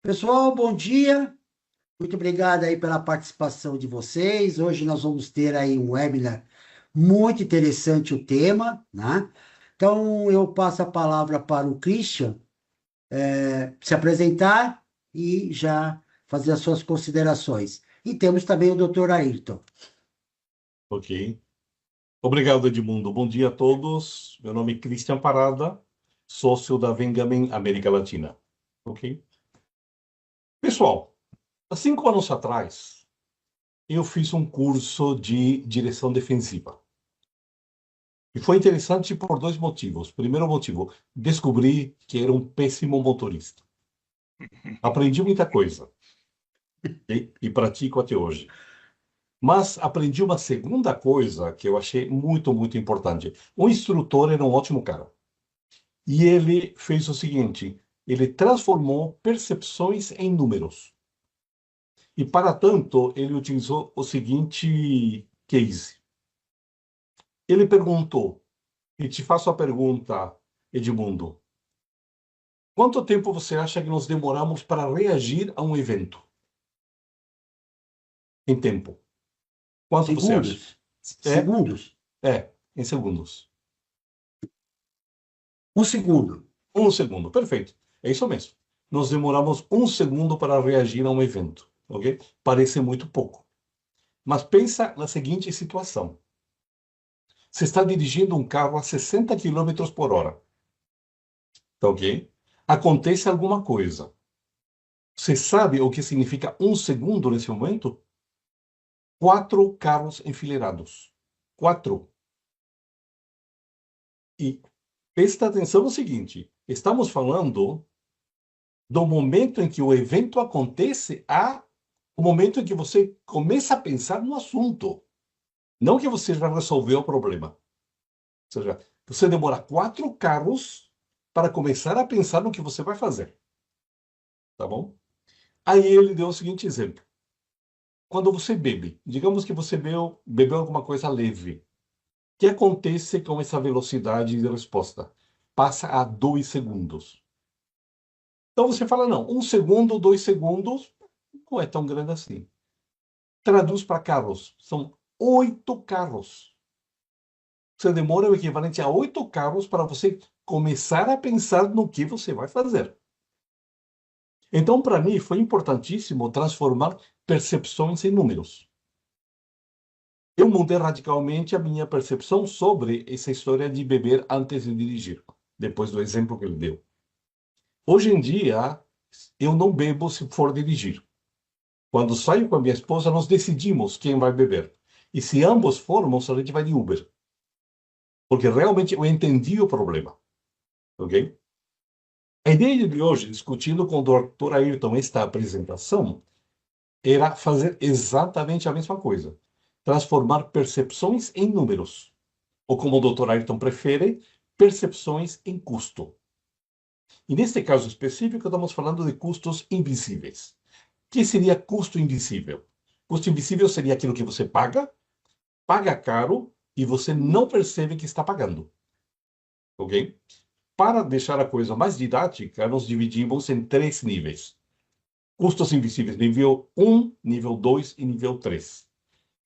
Pessoal, bom dia. Muito obrigado aí pela participação de vocês. Hoje nós vamos ter aí um webinar muito interessante o tema, né? Então eu passo a palavra para o Christian, se apresentar e já fazer as suas considerações. E temos também o Dr. Ayrton. Ok. Obrigado, Edmundo. Bom dia a todos. Meu nome é Cristian Parada, sócio da Vengamin América Latina. Ok? Pessoal, há 5 anos atrás, eu fiz um curso de direção defensiva. E foi interessante por dois motivos. Primeiro motivo, descobri que era um péssimo motorista. Aprendi muita coisa e pratico até hoje. Mas aprendi uma segunda coisa que eu achei muito, muito importante. O instrutor era um ótimo cara. E ele fez o seguinte: ele transformou percepções em números. E, para tanto, ele utilizou o seguinte case. Ele perguntou, e te faço a pergunta, Edmundo: quanto tempo você acha que nós demoramos para reagir a um evento? Em tempo. Quanto você acha? Segundos? É, Segundos? em segundos. Um segundo. 1 segundo, perfeito. É isso mesmo. Nós demoramos 1 segundo para reagir a um evento, ok? Parece muito pouco. Mas pensa na seguinte situação. Você está dirigindo um carro a 60 quilômetros por hora, tá ok? Acontece alguma coisa. Você sabe o que significa 1 segundo nesse momento? 4 carros enfileirados. 4. E presta atenção no seguinte: estamos falando do momento em que o evento acontece a o momento em que você começa a pensar no assunto. Não que você já resolveu o problema. Ou seja, você demora 4 carros para começar a pensar no que você vai fazer. Tá bom? Aí ele deu o seguinte exemplo. Quando você bebe, digamos que você bebeu alguma coisa leve. O que acontece com essa velocidade de resposta? Passa a 2 segundos. Então você fala, não, 1 segundo, 2 segundos, não é tão grande assim. Traduz para carros. São 8 carros. Você demora o equivalente a 8 carros para você começar a pensar no que você vai fazer. Então, para mim, foi importantíssimo transformar percepções em números. Eu mudei radicalmente a minha percepção sobre essa história de beber antes de dirigir, depois do exemplo que ele deu. Hoje em dia, eu não bebo se for dirigir. Quando saio com a minha esposa, nós decidimos quem vai beber. E se ambos formos, a gente vai de Uber. Porque realmente eu entendi o problema. Ok? A ideia de hoje, discutindo com o Dr. Ayrton esta apresentação, era fazer exatamente a mesma coisa. Transformar percepções em números. Ou como o Dr. Ayrton prefere, percepções em custo. E neste caso específico, estamos falando de custos invisíveis. O que seria custo invisível? Custo invisível seria aquilo que você paga caro e você não percebe que está pagando. Ok? Para deixar a coisa mais didática, nós dividimos em 3 níveis. Custos invisíveis nível 1, nível 2 e nível 3.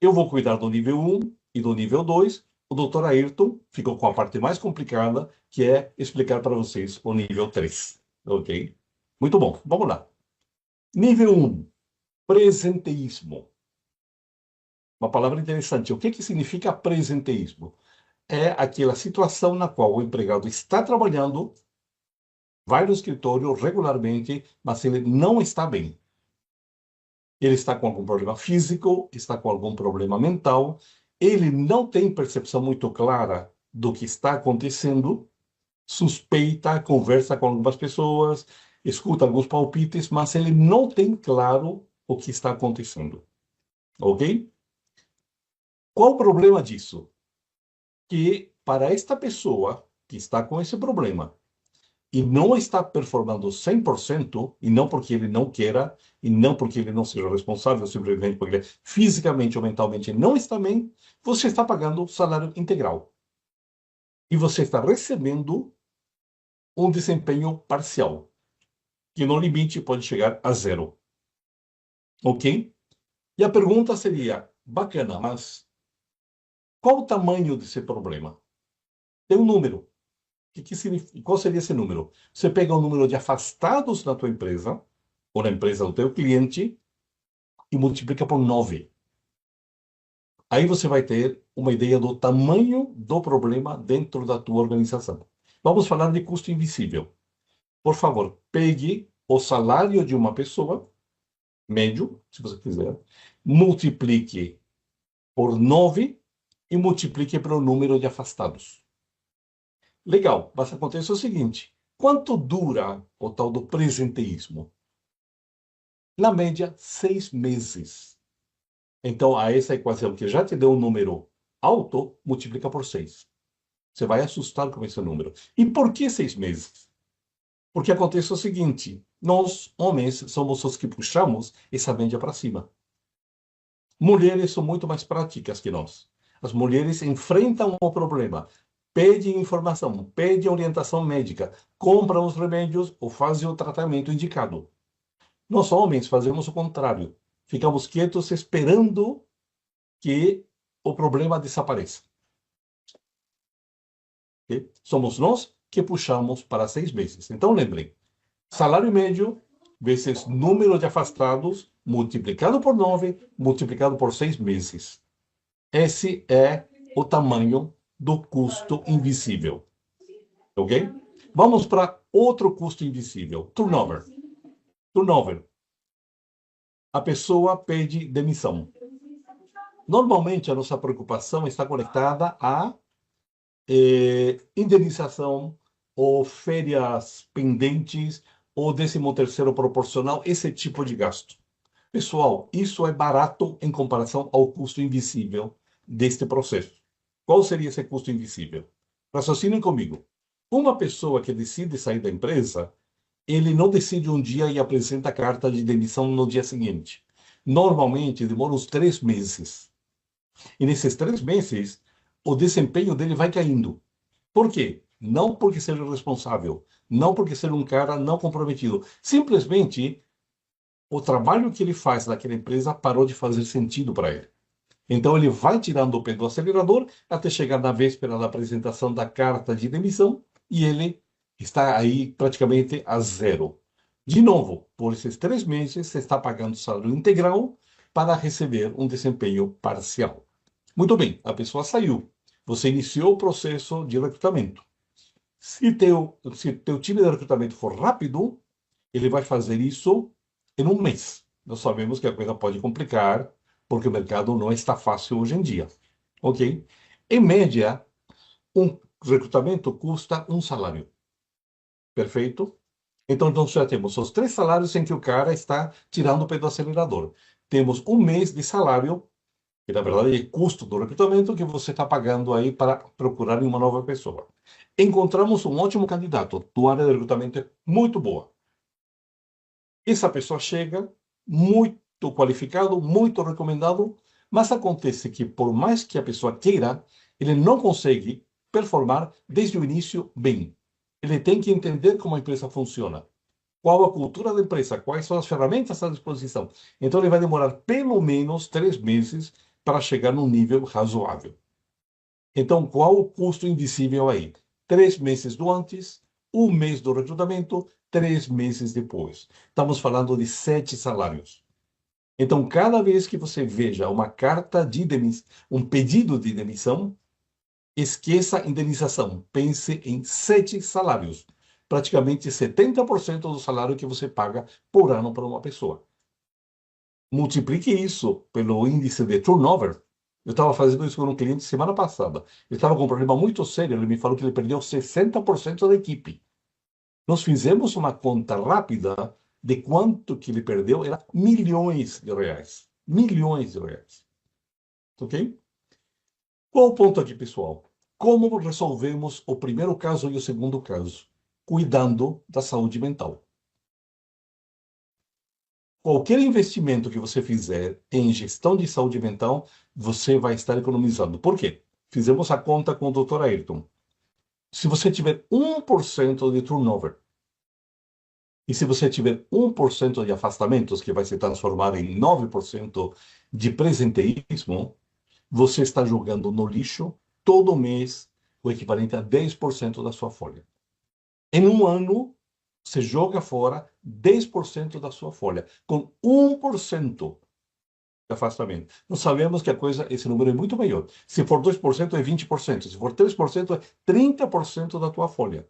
Eu vou cuidar do nível 1 e do nível 2. O Dr. Ayrton ficou com a parte mais complicada, que é explicar para vocês o nível 3. Ok? Muito bom. Vamos lá. Nível 1, presenteísmo. Uma palavra interessante. O que significa presenteísmo? É aquela situação na qual o empregado está trabalhando, vai no escritório regularmente, mas ele não está bem. Ele está com algum problema físico, está com algum problema mental, ele não tem percepção muito clara do que está acontecendo, suspeita, conversa com algumas pessoas, escuta alguns palpites, mas ele não tem claro o que está acontecendo. Ok? Qual o problema disso? Que para esta pessoa que está com esse problema e não está performando 100%, e não porque ele não queira, e não porque ele não seja responsável, simplesmente porque ele fisicamente ou mentalmente não está bem, você está pagando o salário integral. E você está recebendo um desempenho parcial. que no limite pode chegar a zero. Ok? E a pergunta seria, bacana, mas qual o tamanho desse problema? Tem um número. Que significa, qual seria esse número? Você pega o número de afastados na tua empresa, ou na empresa do teu cliente, e multiplica por 9. Aí você vai ter uma ideia do tamanho do problema dentro da tua organização. Vamos falar de custo invisível. Por favor, pegue o salário de uma pessoa, médio, se você quiser, multiplique por 9 e multiplique pelo número de afastados. Legal, mas acontece o seguinte: quanto dura o tal do presenteísmo? Na média, 6 meses. Então, a essa equação que já te deu um número alto, multiplica por 6. Você vai assustar com esse número. E por que 6 meses? Porque acontece o seguinte: nós, homens, somos os que puxamos essa média para cima. Mulheres são muito mais práticas que nós. As mulheres enfrentam o problema, pedem informação, pedem orientação médica, compram os remédios ou fazem o tratamento indicado. Nós, homens, fazemos o contrário. Ficamos quietos esperando que o problema desapareça. Ok? Somos nós que puxamos para 6 meses. Então, lembrem, salário médio vezes número de afastados multiplicado por 9, multiplicado por 6 meses. Esse é o tamanho do custo invisível. Ok? Vamos para outro custo invisível. Turnover. Turnover. A pessoa pede demissão. Normalmente, a nossa preocupação está conectada a indenização ou férias pendentes ou 13º proporcional, esse tipo de gasto. Pessoal, isso é barato em comparação ao custo invisível deste processo. Qual seria esse custo invisível? Raciocinem comigo. Uma pessoa que decide sair da empresa, ele não decide um dia e apresenta a carta de demissão no dia seguinte. Normalmente, demora uns 3 meses. E nesses 3 meses, o desempenho dele vai caindo. Por quê? Não porque seja responsável, não porque seja um cara não comprometido. Simplesmente, o trabalho que ele faz naquela empresa parou de fazer sentido para ele. Então, ele vai tirando o pé do acelerador até chegar na véspera da apresentação da carta de demissão e ele está aí praticamente a zero. De novo, por esses 3 meses, você está pagando salário integral para receber um desempenho parcial. Muito bem, a pessoa saiu. Você iniciou o processo de recrutamento. Se teu time de recrutamento for rápido, ele vai fazer isso em um mês. Nós sabemos que a coisa pode complicar, porque o mercado não está fácil hoje em dia. Ok? Em média, um recrutamento custa um salário. Perfeito? Então, nós já temos os 3 salários em que o cara está tirando o pé do acelerador. Temos um mês de salário, que na verdade é custo do recrutamento que você está pagando aí para procurar uma nova pessoa. Encontramos um ótimo candidato, tua área de recrutamento é muito boa. Essa pessoa chega muito qualificado, muito recomendado, mas acontece que por mais que a pessoa queira, ele não consegue performar desde o início bem. Ele tem que entender como a empresa funciona, qual a cultura da empresa, quais são as ferramentas à disposição. Então ele vai demorar pelo menos 3 meses para chegar num nível razoável. Então, qual o custo invisível aí? 3 meses do antes, um mês do recrutamento, 3 meses depois. Estamos falando de 7 salários. Então, cada vez que você veja uma carta de demissão, um pedido de demissão, esqueça a indenização. Pense em 7 salários. Praticamente 70% do salário que você paga por ano para uma pessoa. Multiplique isso pelo índice de turnover. Eu estava fazendo isso com um cliente semana passada. Ele estava com um problema muito sério. Ele me falou que ele perdeu 60% da equipe. Nós fizemos uma conta rápida de quanto que ele perdeu. Era milhões de reais. Milhões de reais. Ok? Qual o ponto aqui, pessoal? Como resolvemos o primeiro caso e o segundo caso? Cuidando da saúde mental. Qualquer investimento que você fizer em gestão de saúde mental, você vai estar economizando. Por quê? Fizemos a conta com o Dr. Ayrton. Se você tiver 1% de turnover, E se você tiver 1% de afastamentos, que vai se transformar em 9% de presenteísmo, você está jogando no lixo todo mês o equivalente a 10% da sua folha. Em um ano, você joga fora 10% da sua folha, com 1% de afastamento. Nós sabemos que a coisa, esse número é muito maior. Se for 2%, é 20%. Se for 3%, é 30% da tua folha.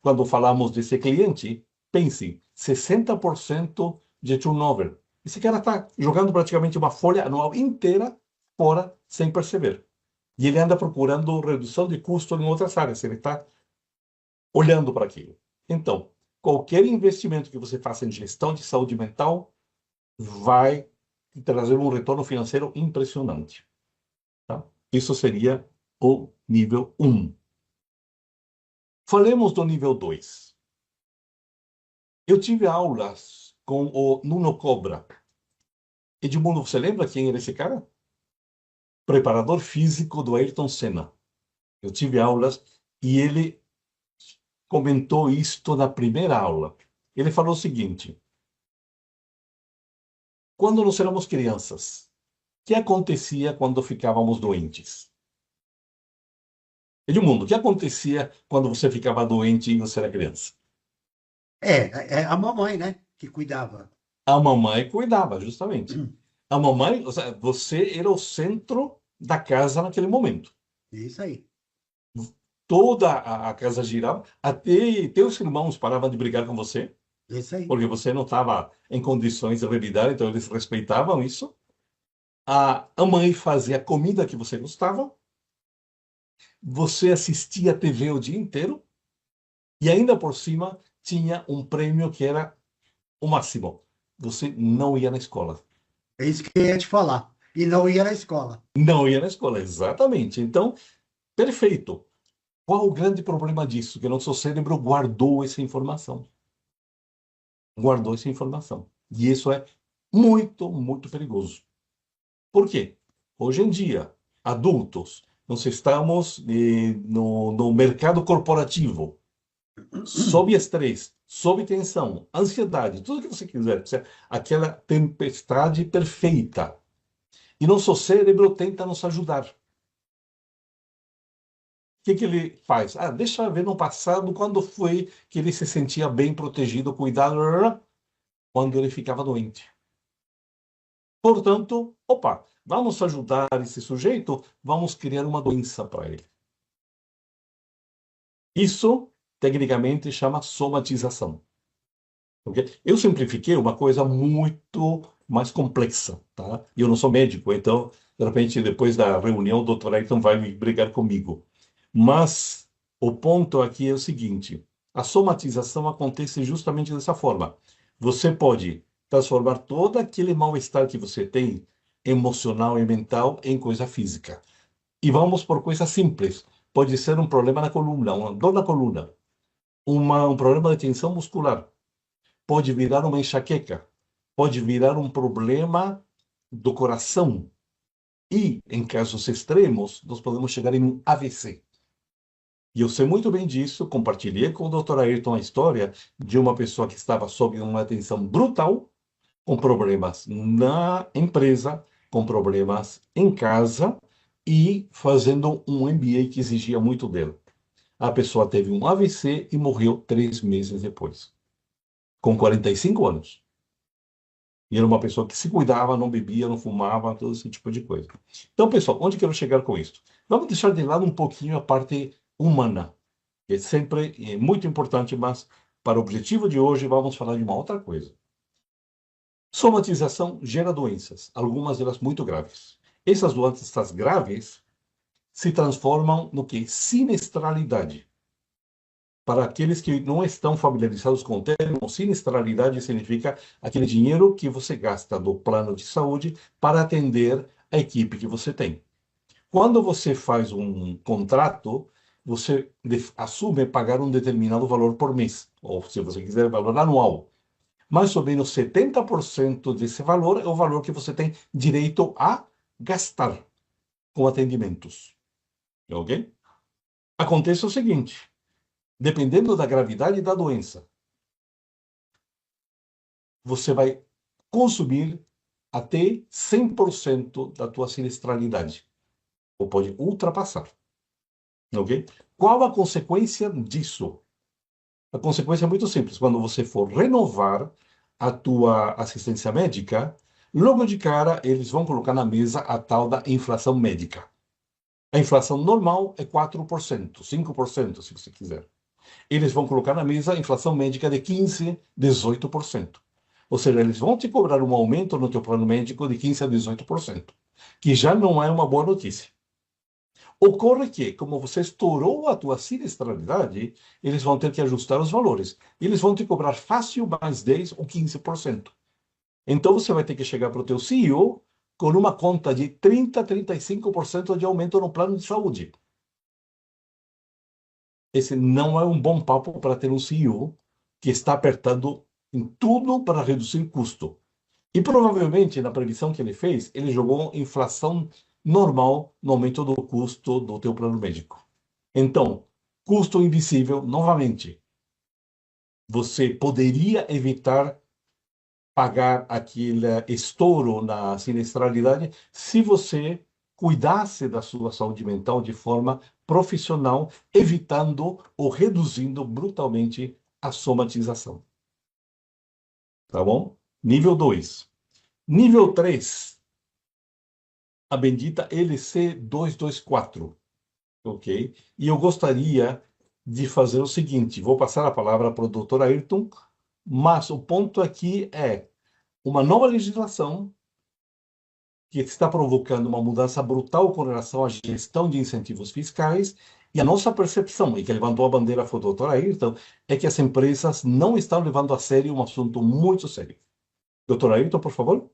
Quando falamos desse cliente, pense, 60% de turnover. Esse cara está jogando praticamente uma folha anual inteira fora sem perceber. E ele anda procurando redução de custo em outras áreas. Ele está olhando para aquilo. Então, qualquer investimento que você faça em gestão de saúde mental vai trazer um retorno financeiro impressionante. Tá? Isso seria o nível 1. Falemos do nível 2. Eu tive aulas com o Nuno Cobra. Edmundo, você lembra quem era esse cara? Preparador físico do Ayrton Senna. Eu tive aulas e ele comentou isto na primeira aula. Ele falou o seguinte: quando nós éramos crianças, o que acontecia quando ficávamos doentes? Edmundo, o que acontecia quando você ficava doente e você era criança? É a mamãe, né, que cuidava. A mamãe cuidava, justamente. A mamãe, ou seja, você era o centro da casa naquele momento. Isso aí, Toda a casa girava, até teus irmãos paravam de brigar com você, isso aí. porque você não estava em condições de revidar, então eles respeitavam isso. A mãe fazia a comida que você gostava, você assistia a TV o dia inteiro, e ainda por cima tinha um prêmio que era o máximo. Você não ia na escola. É isso que eu ia te falar. E não ia na escola. Não ia na escola, exatamente. Então, perfeito. Qual o grande problema disso? Que nosso cérebro guardou essa informação. Guardou essa informação. E isso é muito, muito perigoso. Por quê? Hoje em dia, adultos, nós estamos no mercado corporativo, sob estresse, sob tensão, ansiedade, tudo que você quiser, aquela tempestade perfeita. E nosso cérebro tenta nos ajudar. Que ele faz? Ah, deixa eu ver no passado quando foi que ele se sentia bem protegido, cuidado, quando ele ficava doente. Portanto, opa, vamos ajudar esse sujeito, vamos criar uma doença para ele. Isso, tecnicamente, chama somatização. Okay? Eu simplifiquei uma coisa muito mais complexa, tá? E eu não sou médico, então, de repente, depois da reunião, o doutor Ayrton vai me brigar comigo. Mas o ponto aqui é o seguinte: a somatização acontece justamente dessa forma. Você pode transformar todo aquele mal-estar que você tem, emocional e mental, em coisa física. E vamos por coisa simples. Pode ser um problema na coluna, uma dor na coluna, um problema de tensão muscular. Pode virar uma enxaqueca. Pode virar um problema do coração. E, em casos extremos, nós podemos chegar em um AVC. E eu sei muito bem disso, compartilhei com o Dr. Ayrton a história de uma pessoa que estava sob uma tensão brutal, com problemas na empresa, com problemas em casa e fazendo um MBA que exigia muito dele. A pessoa teve um AVC e morreu 3 meses depois, com 45 anos. E era uma pessoa que se cuidava, não bebia, não fumava, todo esse tipo de coisa. Então, pessoal, onde quero chegar com isso? Vamos deixar de lado um pouquinho a parte humana, que é sempre muito importante, mas para o objetivo de hoje vamos falar de uma outra coisa. Somatização gera doenças, algumas delas muito graves. Essas doenças graves se transformam no que? Sinistralidade. Para aqueles que não estão familiarizados com o termo, sinistralidade significa aquele dinheiro que você gasta do plano de saúde para atender a equipe que você tem. Quando você faz um contrato, você assume pagar um determinado valor por mês, ou se você quiser, valor anual. Mais ou menos 70% desse valor é o valor que você tem direito a gastar com atendimentos. Ok? Acontece o seguinte: dependendo da gravidade da doença, você vai consumir até 100% da tua sinistralidade, ou pode ultrapassar, ok? Qual a consequência disso? A consequência é muito simples. Quando você for renovar a tua assistência médica, logo de cara eles vão colocar na mesa a tal da inflação médica. A inflação normal é 4%, 5%, se você quiser. Eles vão colocar na mesa a inflação médica de 15%, 18%. Ou seja, eles vão te cobrar um aumento no teu plano médico de 15% a 18%, que já não é uma boa notícia. Ocorre que, como você estourou a tua sinistralidade, eles vão ter que ajustar os valores. Eles vão te cobrar fácil mais 10 ou 15%. Então você vai ter que chegar para o teu CEO com uma conta de 30, 35% de aumento no plano de saúde. Esse não é um bom papo para ter um CEO que está apertando em tudo para reduzir custo. E provavelmente, na previsão que ele fez, ele jogou inflação normal no aumento do custo do teu plano médico. Então, custo invisível, novamente, você poderia evitar pagar aquele estouro na sinistralidade se você cuidasse da sua saúde mental de forma profissional, evitando ou reduzindo brutalmente a somatização. Tá bom? Nível 2. Nível 3, a bendita LC224, ok? E eu gostaria de fazer o seguinte, vou passar a palavra para o Dr. Ayrton, mas o ponto aqui é uma nova legislação que está provocando uma mudança brutal com relação à gestão de incentivos fiscais, e a nossa percepção, e que levantou a bandeira foi o Dr. Ayrton, é que as empresas não estão levando a sério um assunto muito sério. Dr. Ayrton, por favor.